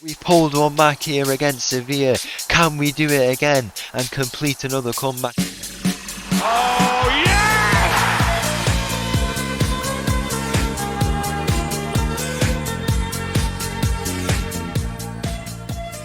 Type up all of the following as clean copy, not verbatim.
We pulled one back here against Sevilla. Can we do it again and complete another comeback? Oh, yes!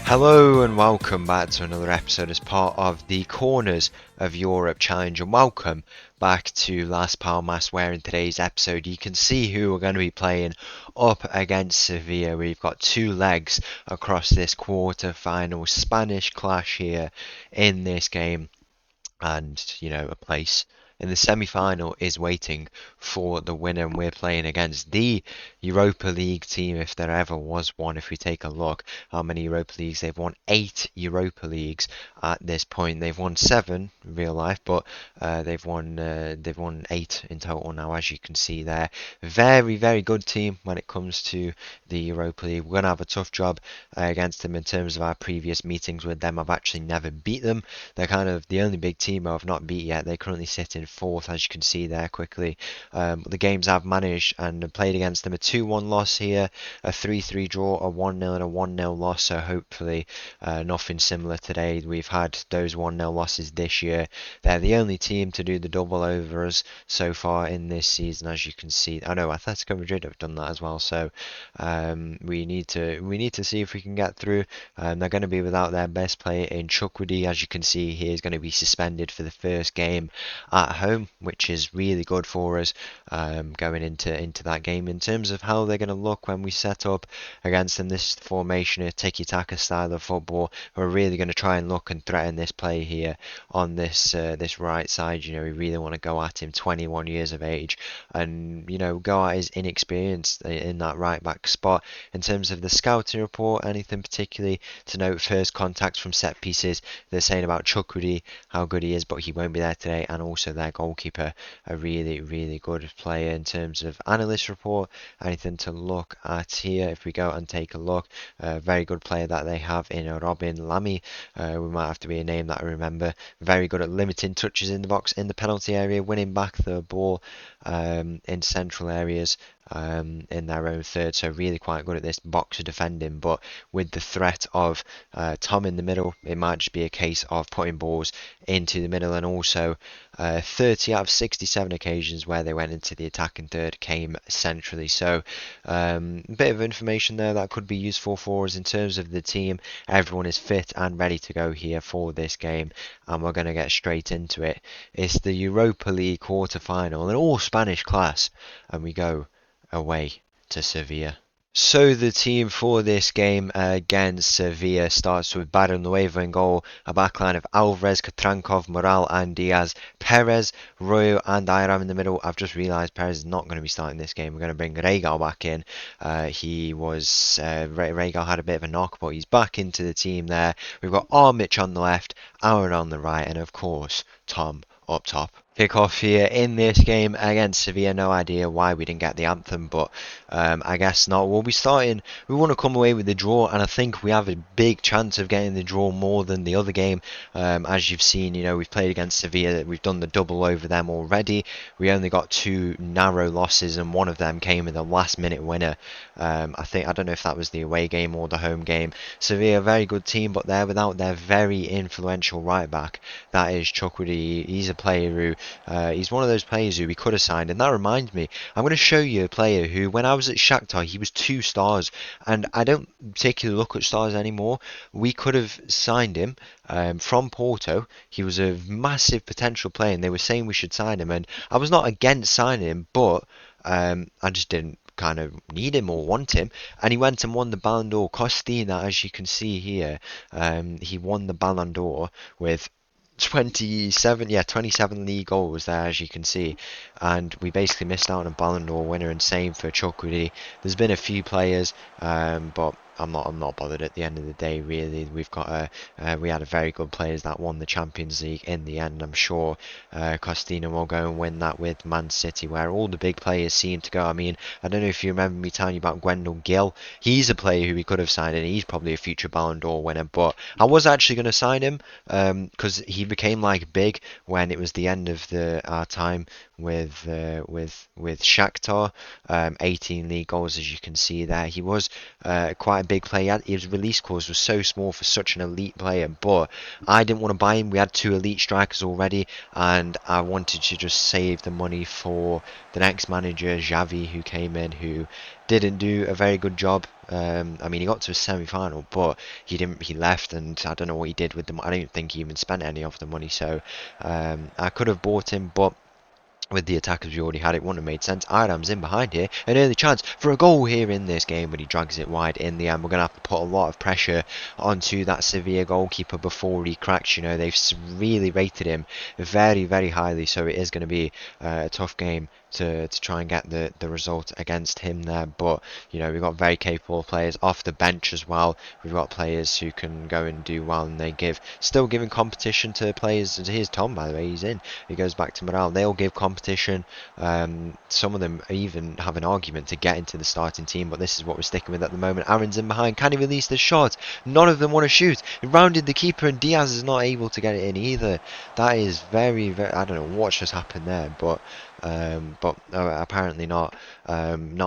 Hello and welcome back to another episode as part of the Corners of Europe Challenge, and welcome back to Las Palmas, where in today's episode you can see who we're going to be playing up against Sevilla. We've got two legs across this quarter-final Spanish clash here in this game, and a place in the semi-final is waiting for the winner, and we're playing against the Europa League team, if there ever was one. If we take a look how many Europa Leagues they've won, 8 Europa Leagues at this point. They've won 7 in real life, but they've won 8 in total now, as you can see there. Very, very good team when it comes to the Europa League. We're gonna have a tough job against them. In terms of our previous meetings with them, I've actually never beat them. They're kind of the only big team I've not beat yet. They currently sit in 4th, as you can see there quickly. The games I've managed and played against them: a 2-1 loss here, a 3-3 draw, a 1-0 and a 1-0 loss. So hopefully nothing similar today. We've had those 1-0 losses this year. They're the only team to do the double over us so far in this season, as you can see. I know Atletico Madrid have done that as well. So we need to see if we can get through. They're going to be without their best player in Chukwudi, as you can see. He is going to be suspended for the first game at home, which is really good for us going into that game. In terms of how they're going to look when we set up against them, this formation, a tiki-taka style of football, we're really going to try and look and threaten this play here on this right side. We really want to go at him, 21 years of age, and go at his inexperience in that right back spot. In terms of the scouting report, anything particularly to note? First contacts from set pieces, they're saying about Chukwudi, how good he is, but he won't be there today, and also their goalkeeper, a really, really good player. In terms of analyst report, anything to look at here? If we go and take a look, a very good player that they have in Robin Lamy. We might have to be a name that I remember. Very good at limiting touches in the box, in the penalty area, winning back the ball in central areas in their own third. So really quite good at this boxer defending, but with the threat of Tom in the middle, it might just be a case of putting balls into the middle. And also 30 out of 67 occasions where they went into the attacking third came centrally. So a bit of information there that could be useful for us. In terms of the team, everyone is fit and ready to go here for this game, and we're going to get straight into it. It's the Europa League quarter-final, an all-Spanish class, and we go away to Sevilla. So the team for this game against Sevilla starts with Barrenuevo in goal, a backline of Alvarez, Katrankov, Moral and Diaz, Perez, Royo and Ayram in the middle. I've just realised Perez is not going to be starting this game. We're going to bring Regal back in. Regal had a bit of a knock, but he's back into the team there. We've got Armich on the left, Aaron on the right, and of course Tom up top. Kick off here in this game against Sevilla. No idea why we didn't get the anthem, but I guess not. We'll be starting. We want to come away with the draw, and I think we have a big chance of getting the draw more than the other game. As you've seen, we've played against Sevilla. We've done the double over them already. We only got 2 narrow losses, and one of them came with a last-minute winner. I don't know if that was the away game or the home game. Sevilla, a very good team, but they're without their very influential right back. That is Chukwudi. He's a player who he's one of those players who we could have signed, and that reminds me, I'm going to show you a player who, when I was at Shakhtar, he was 2 stars, and I don't particularly look at stars anymore. We could have signed him from Porto. He was a massive potential player, and they were saying we should sign him, and I was not against signing him, but I just didn't kind of need him or want him, and he went and won the Ballon d'Or. Costina, as you can see here, he won the Ballon d'Or with 27 league goals there, as you can see, and we basically missed out on a Ballon d'Or winner, and same for Chukwudi. There's been a few players, but I'm not bothered at the end of the day. Really, we had a very good players that won the Champions League in the end. I'm sure Costina will go and win that with Man City, where all the big players seem to go. I mean, I don't know if you remember me telling you about Gwendol Gill. He's a player who we could have signed, and he's probably a future Ballon d'Or winner. But I was actually going to sign him because he became like big when it was the end of our time with Shakhtar. 18 league goals, as you can see there. He was quite a big player. His release clause was so small for such an elite player, but I didn't want to buy him. We had 2 elite strikers already, and I wanted to just save the money for the next manager, Xavi, who came in, who didn't do a very good job. I mean, he got to a semi-final, but he didn't. He left, and I don't know what he did with them. I don't think he even spent any of the money. So I could have bought him, but with the attackers we already had, it wouldn't have made sense. Iram's in behind here, an early chance for a goal here in this game, but he drags it wide in the end. We're going to have to put a lot of pressure onto that Sevilla goalkeeper before he cracks. You know, they've really rated him very, very highly, so it is going to be a tough game to try and get the result against him there. But, you know, we've got very capable players off the bench as well. We've got players who can go and do well, and they still giving competition to players. Here's Tom, by the way, he's in. He goes back to Morale. They'll give competition. Some of them even have an argument to get into the starting team, but this is what we're sticking with at the moment. Aaron's in behind. Can he release the shot? None of them want to shoot. He rounded the keeper, and Diaz is not able to get it in either. That is very, very... I don't know what just happened there, but apparently not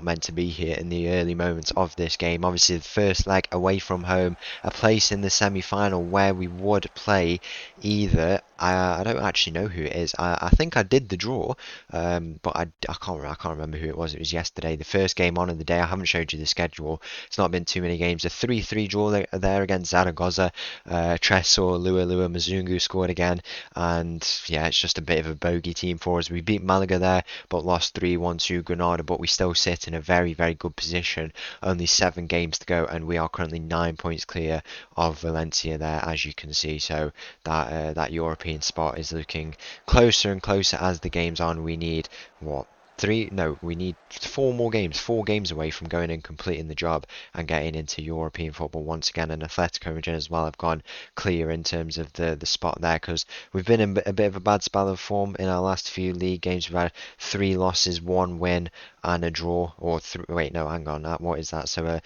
meant to be here in the early moments of this game. Obviously, the first leg away from home, a place in the semi-final where we would play either. I don't actually know who it is. I think I did the draw, but I can't remember who it was. It was yesterday, the first game on in the day. I haven't showed you the schedule. It's not been too many games. A 3-3 draw there against Zaragoza. Tresor, Lua Mazungu scored again, and yeah, it's just a bit of a bogey team for us. We beat Malaga there, but lost 3-1 to Granada, but we still sit in a very, very good position. Only 7 games to go, and we are currently 9 points clear of Valencia there, as you can see. So that European spot is looking closer and closer as the game's on. We need we need 4 games away from going and completing the job and getting into European football once again. And Atletico Madrid as well have gone clear in terms of the spot there, because we've been in a bit of a bad spell of form in our last few league games. We've had 3 losses, 1 win and a draw, or wait, no, hang on, what is that? So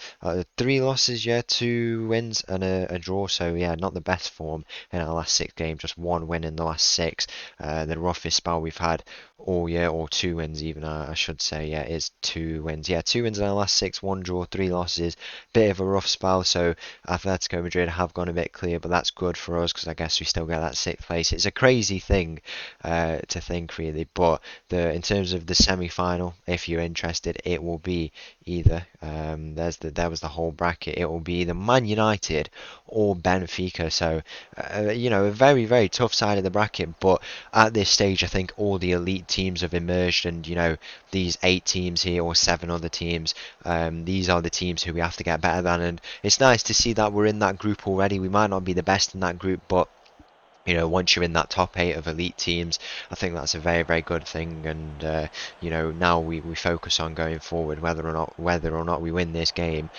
3 losses, 2 wins and a draw. So yeah, not the best form in our last 6 games, just 1 win in the last 6. The roughest spell we've had all year, or 2 wins even, I should say. Yeah, it's 2 wins. Yeah, 2 wins in our last 6, 1 draw, 3 losses. Bit of a rough spell. So Atletico Madrid have gone a bit clear, but that's good for us because I guess we still get that 6th place. It's a crazy thing to think, really. But in terms of the semi-final, if you're interested, it will be either there was the whole bracket. It will be either Man United or Benfica. So you know, a very, very tough side of the bracket. But at this stage, I think all the elite teams have emerged, and you know, these 8 teams here, or 7 other teams, these are the teams who we have to get better than. And it's nice to see that we're in that group already. We might not be the best in that group, but you know, once you're in that top 8 of elite teams, I think that's a very, very good thing. And you know, now we focus on going forward, whether or not we win this game.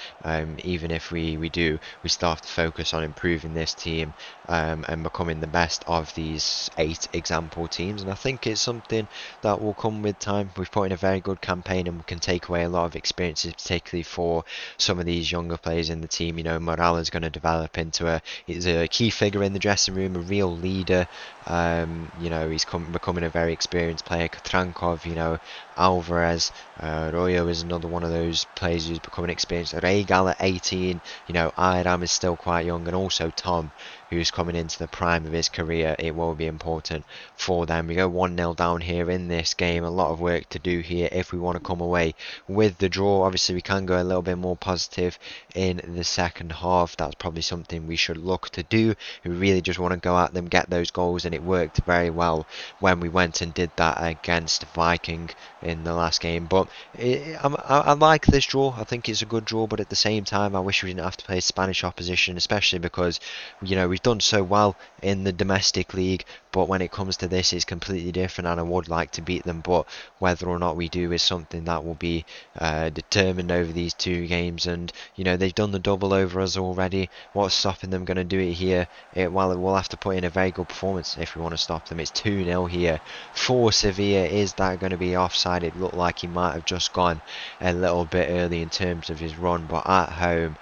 Even if we do, we still have to focus on improving this team and becoming the best of these 8 example teams. And I think it's something that will come with time. We've put in a very good campaign, and we can take away a lot of experiences, particularly for some of these younger players in the team. You know, Morales is going to develop into he's a key figure in the dressing room, a real leader. You know, he's becoming a very experienced player. Trankov, you know, Alvarez, Royo is another one of those players who's becoming experienced. Regal at 18, you know, Iram is still quite young, and also Tom, who's coming into the prime of his career. It will be important for them. We go 1-0 down here in this game. A lot of work to do here if we want to come away with the draw. Obviously, we can go a little bit more positive in the second half. That's probably something we should look to do. We really just want to go at them, get those goals, and it worked very well when we went and did that against Viking in the last game. But I like this draw. I think it's a good draw, but at the same time, I wish we didn't have to play Spanish opposition, especially because, you know, we've done so well in the domestic league, but when it comes to this, it's completely different, and I would like to beat them. But whether or not we do is something that will be determined over these 2 games. And you know, they've done the double over us already. What's stopping them going to do it here? We'll have to put in a very good performance if we want to stop them. It's 2-0 here for Sevilla. Is that going to be offside? It looked like he might have just gone a little bit early in terms of his run, but at home,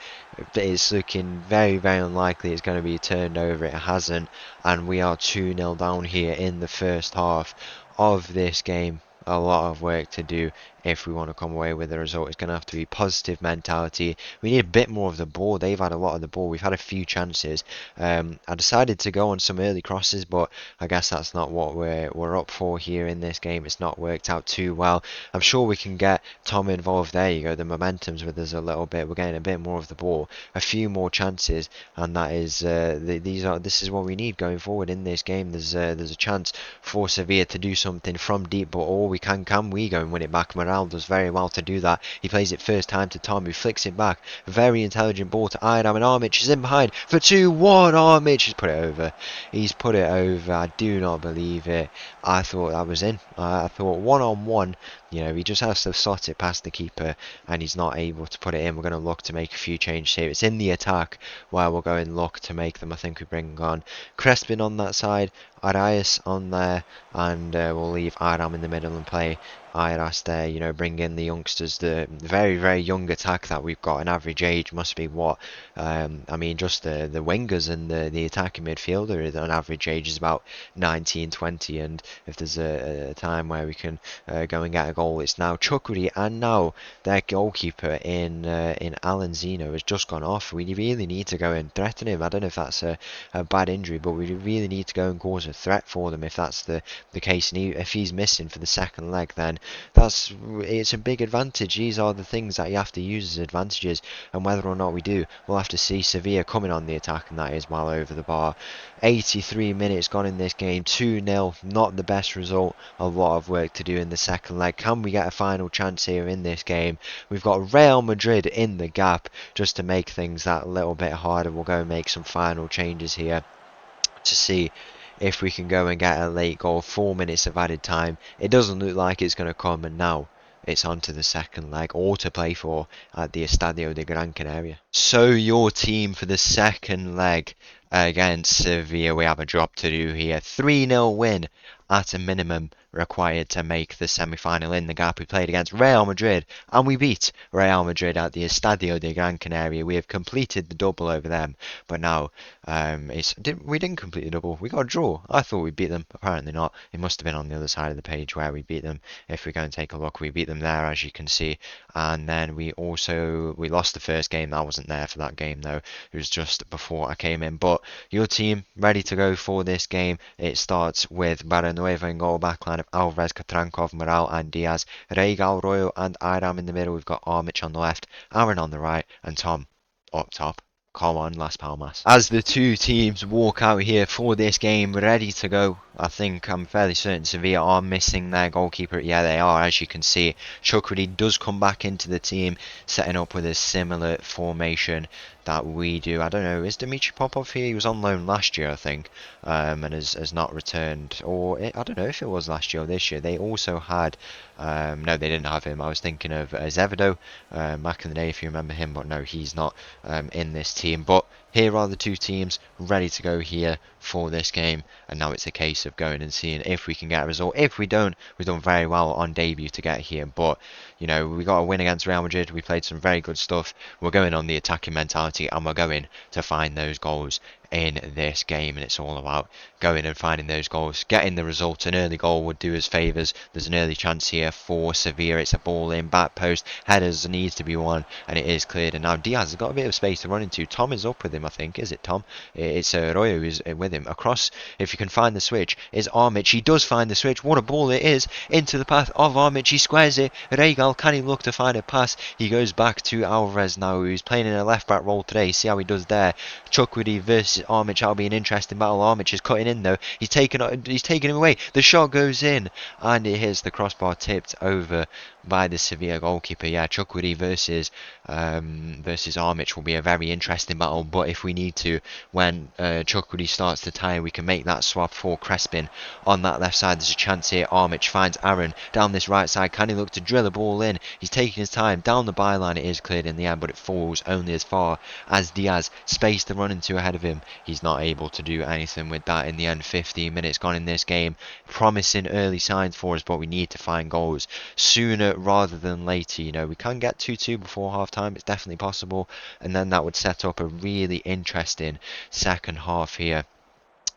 it's looking very, very unlikely it's going to be turned over. It hasn't, and we are 2-0 down here in the first half of this game. A lot of work to do if we want to come away with a result. It's going to have to be positive mentality. We need a bit more of the ball. They've had a lot of the ball. We've had a few chances. I decided to go on some early crosses, but I guess that's not what we're up for here in this game. It's not worked out too well. I'm sure we can get Tom involved. There you go. The momentum's with us a little bit. We're getting a bit more of the ball, a few more chances, and that is this is what we need going forward in this game. There's a chance for Sevilla to do something from deep, but all we can we go and win it back? Morale does very well to do that. He plays it first time to Tom, who flicks it back. Very intelligent ball to Iram, and Armic is in behind for 2-1. Armic has put it over. He's put it over. I do not believe it. I thought that was in. I thought 1-on-1. You know, he just has to slot it past the keeper, and he's not able to put it in. We're going to look to make a few changes here. It's in the attack where we'll go and look to make them. I think we bring on Crespin on that side, Arias on there, and we'll leave Aram in the middle and play Iras there. You know, bring in the youngsters, the very, very young attack that we've got. An average age must be what? I mean, just the wingers and the attacking midfielder, an average age is about 19, 20, and if there's a time where we can go and get a goal, it's now. Chukuri, and now their goalkeeper in Alan Zeno has just gone off. We really need to go and threaten him. I don't know if that's a bad injury, but we really need to go and cause a threat for them if that's the case. And if he's missing for the second leg, then it's a big advantage. These are the things that you have to use as advantages, and whether or not we do, we'll have to see. Sevilla coming on the attack, and that is well over the bar. 83 minutes gone in this game, 2-0, not the best result. A lot of work to do in the second leg. Can we get a final chance here in this game? We've got Real Madrid in the gap just to make things that little bit harder. We'll go and make some final changes here to see if we can go and get a late goal. 4 minutes of added time. It doesn't look like it's going to come, and now it's on to the second leg, all to play for at the Estadio de Gran Canaria. So your team for the second leg against Sevilla, we have a job to do here. 3-0 win at a minimum required to make the semi-final in the gap. We played against Real Madrid and we beat Real Madrid at the Estadio de Gran Canaria. We have completed the double over them, but now we didn't complete the double. We got a draw. I thought we beat them. Apparently not. It must have been on the other side of the page where we beat them. If we go and take a look, we beat them there, as you can see. And then we lost the first game. I wasn't there for that game though. It was just before I came in. But your team ready to go for this game. It starts with Barrenueva in goal, backline of Alvarez, Katrankov, Morale and Diaz, Regal, Royo and Iram in the middle. We've got Armic on the left, Aaron on the right, and Tom up top. Come on, Las Palmas. As the two teams walk out here for this game, ready to go, I'm fairly certain Sevilla are missing their goalkeeper. Yeah, they are, as you can see. Chukwudi does come back into the team, setting up with a similar formation that we do. I don't know, is Dimitri Popov here? He was on loan last year, I think, and has not returned. I don't know if it was last year or this year. They also had, no, they didn't have him. I was thinking of Zevedo back in the day, if you remember him, but no, he's not in this team. But here are the two teams ready to go here for this game, and now it's a case of going and seeing if we can get a result. If we don't, we've done very well on debut to get here, but you know, we got a win against Real Madrid. We played some very good stuff. We're going on the attacking mentality, and we're going to find those goals in this game, and it's all about going and finding those goals, getting the result. An early goal would do us favours. There's an early chance here for Sevilla. It's a ball in, back post, headers needs to be won, and it is cleared. And now Diaz has got a bit of space to run into. Tom is up with him, I think. Is it Tom? It's Royo who's with him. Across, if you can find the switch, is Armic. He does find the switch. What a ball it is into the path of Armic. He squares it. Regal, can he look to find a pass? He goes back to Alvarez now, who's playing in a left back role today. See how he does there. Chukwudi versus Armic. That'll be an interesting battle. Armic is cutting in though. He's taking him away. The shot goes in, and it hits the crossbar, tipped over by the Sevilla goalkeeper. Yeah, Chukwudi versus Armic will be a very interesting battle. But if we need to, when Chukwudi starts to tire, we can make that swap for Crespin on that left side. There's a chance here. Armic finds Aaron down this right side. Can he look to drill a ball in? He's taking his time down the byline. It is cleared in the end, but it falls only as far as Diaz. Space to run into ahead of him. He's not able to do anything with that in the end. 15 minutes gone in this game. Promising early signs for us, but we need to find goals sooner rather than later. You know, we can get 2-2 before half time. It's definitely possible, and then that would set up a really interesting second half here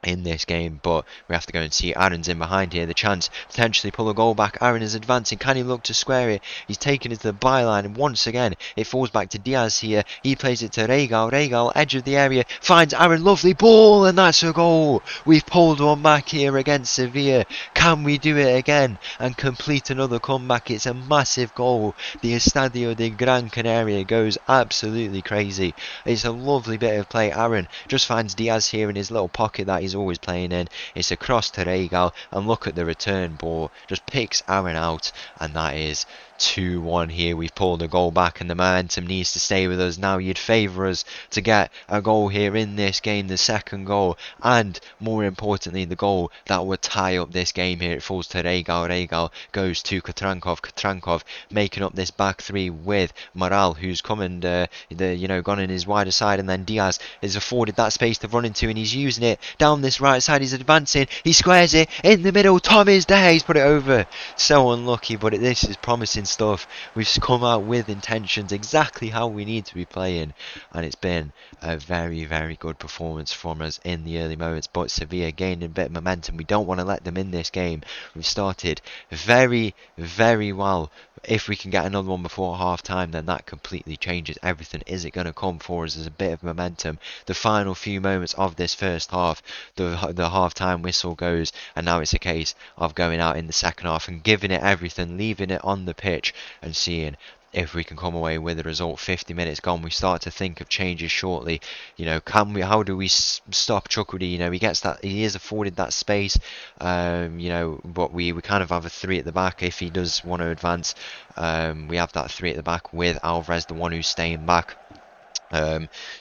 in this game, but we have to go and see Aaron's in behind here. The chance potentially pull a goal back. Aaron is advancing. Can he look to square it? He's taken it to the byline, and once again it falls back to Diaz here. He plays it to Regal. Regal, edge of the area, finds Aaron. Lovely ball, and that's a goal. We've pulled one back here against Sevilla. Can we do it again and complete another comeback? It's a massive goal. The Estadio de Gran Canaria goes absolutely crazy. It's a lovely bit of play. Aaron just finds Diaz here in his little pocket that he's always playing in. It's across to Regal, and look at the return ball. Just picks Aaron out, and that is 2-1 here. We've pulled a goal back, and the momentum needs to stay with us now. You'd favour us to get a goal here in this game, the second goal, and more importantly the goal that would tie up this game here. It falls to Regal. Regal goes to Katrankov. Katrankov making up this back three with Moral, who's come and gone in his wider side, and then Diaz is afforded that space to run into, and he's using it down this right side. He's advancing, he squares it in the middle. Tom is there, he's put it over. So unlucky, but this is promising stuff. We've come out with intentions exactly how we need to be playing, and it's been a very, very good performance from us in the early moments. But Sevilla gained a bit of momentum. We don't want to let them in this game. We've started very, very well. If we can get another one before half time, then that completely changes everything. Is it going to come for us as a bit of momentum? The final few moments of this first half, the half time whistle goes, and now it's a case of going out in the second half and giving it everything, leaving it on the pitch and seeing if we can come away with a result. 50 minutes gone, we start to think of changes shortly. How do we stop Chukwudi? He is afforded that space, but we kind of have a three at the back if he does want to advance. We have that three at the back with Alvarez, the one who's staying back.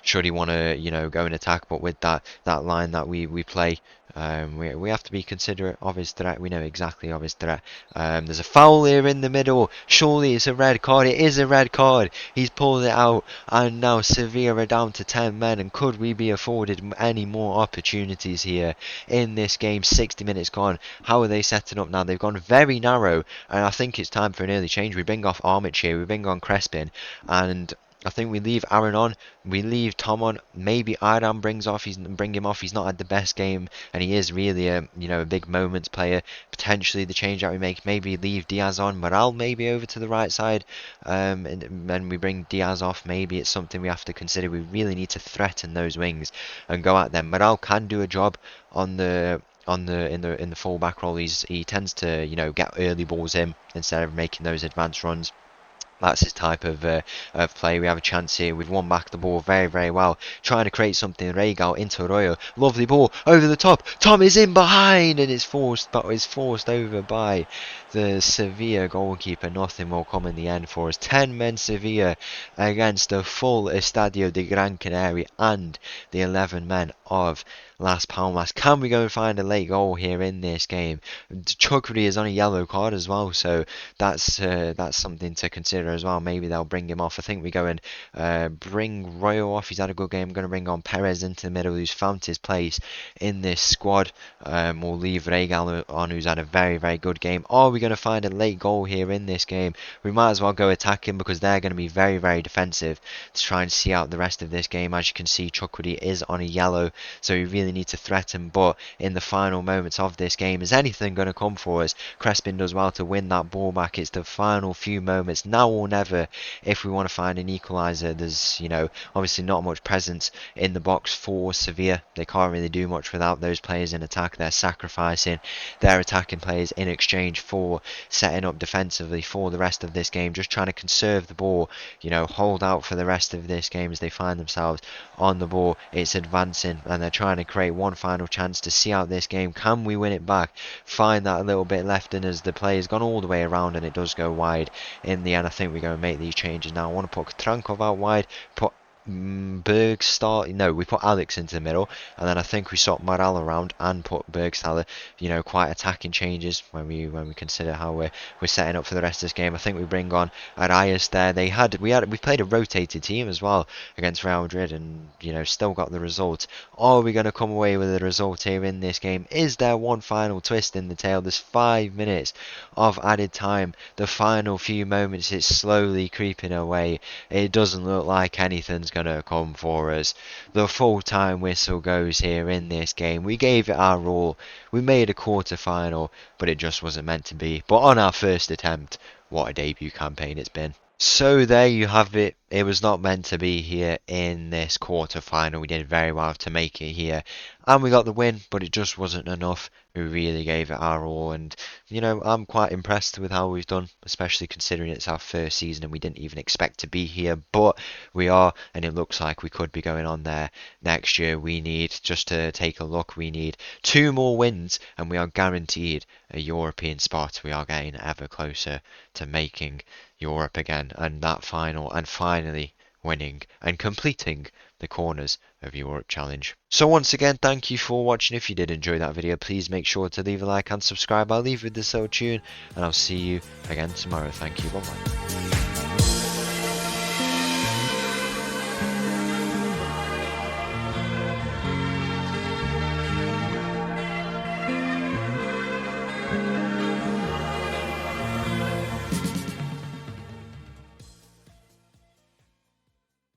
Should he want to, go and attack, but with that line that we play, we have to be considerate of his threat. We know exactly of his threat. There's a foul here in the middle. Surely it's a red card. It is a red card. He's pulled it out, and now Sevilla are down to 10 men. And could we be afforded any more opportunities here in this game? 60 minutes gone. How are they setting up now? They've gone very narrow, and I think it's time for an early change. We bring off Armic here. We bring on Crespin, and I think we leave Aaron on, we leave Tom on. Maybe Iran bring him off. He's not had the best game, and he is really a big moments player. Potentially the change that we make, maybe leave Diaz on, Moral maybe over to the right side, and then we bring Diaz off. Maybe it's something we have to consider. We really need to threaten those wings and go at them. Moral can do a job in the full back role. He tends to get early balls in instead of making those advanced runs. That's his type of play. We have a chance here. We've won back the ball very, very well. Trying to create something. Regal into Arroyo. Lovely ball over the top. Tom is in behind, and it's forced over by the Sevilla goalkeeper. Nothing will come in the end for us. 10 men Sevilla against the full Estadio de Gran Canaria and the 11 men of Las Palmas. Can we go and find a late goal here in this game? Chukwudi is on a yellow card as well, so that's something to consider as well. Maybe they'll bring him off. I think we go and bring Royo off. He's had a good game. I'm going to bring on Perez into the middle, who's found his place in this squad. We'll leave Regal on, who's had a very, very good game. Are we going to find a late goal here in this game? We might as well go attacking, because they're going to be very, very defensive to try and see out the rest of this game. As you can see, Chukwudi is on a yellow, so we really need to threaten. But in the final moments of this game, is anything going to come for us? Crespin does well to win that ball back. It's the final few moments, now or never, if we want to find an equaliser. There's obviously not much presence in the box for Sevilla. They can't really do much without those players in attack. They're sacrificing their attacking players in exchange for setting up defensively for the rest of this game, just trying to conserve the ball, hold out for the rest of this game as they find themselves on the ball. It's advancing, and they're trying to create one final chance to see out this game. Can we win it back? Find that a little bit left in as the play's gone all the way around, and it does go wide in the end. I think we're going to make these changes now. I want to put Trankov out wide, put we put Alex into the middle, and then I think we swap Moral around and put Bergstaller. Quite attacking changes when we consider how we're setting up for the rest of this game. I think we bring on Arias there. We played a rotated team as well against Real Madrid, and still got the result. Are we going to come away with a result here in this game? Is there one final twist in the tail? There's 5 minutes of added time. The final few moments, it's slowly creeping away. It doesn't look like anything's going gonna come for us. The full-time whistle goes here in this game. We gave it our all. We made a quarter-final, but it just wasn't meant to be. But on our first attempt, what a debut campaign it's been. So there you have it. It was not meant to be here in this quarter-final. We did very well to make it here, and we got the win, but it just wasn't enough. We really gave it our all, and you know, I'm quite impressed with how we've done, especially considering it's our first season and we didn't even expect to be here, but we are, and it looks like we could be going on there next year. We need, just to take a look, we need 2 more wins, and we are guaranteed a European spot. We are getting ever closer to making Europe again, and that final, and finally winning and completing the corners of Europe Challenge. So once again, thank you for watching. If you did enjoy that video, please make sure to leave a like and subscribe. I'll leave with this little tune, and I'll see you again tomorrow. Thank you, bye bye.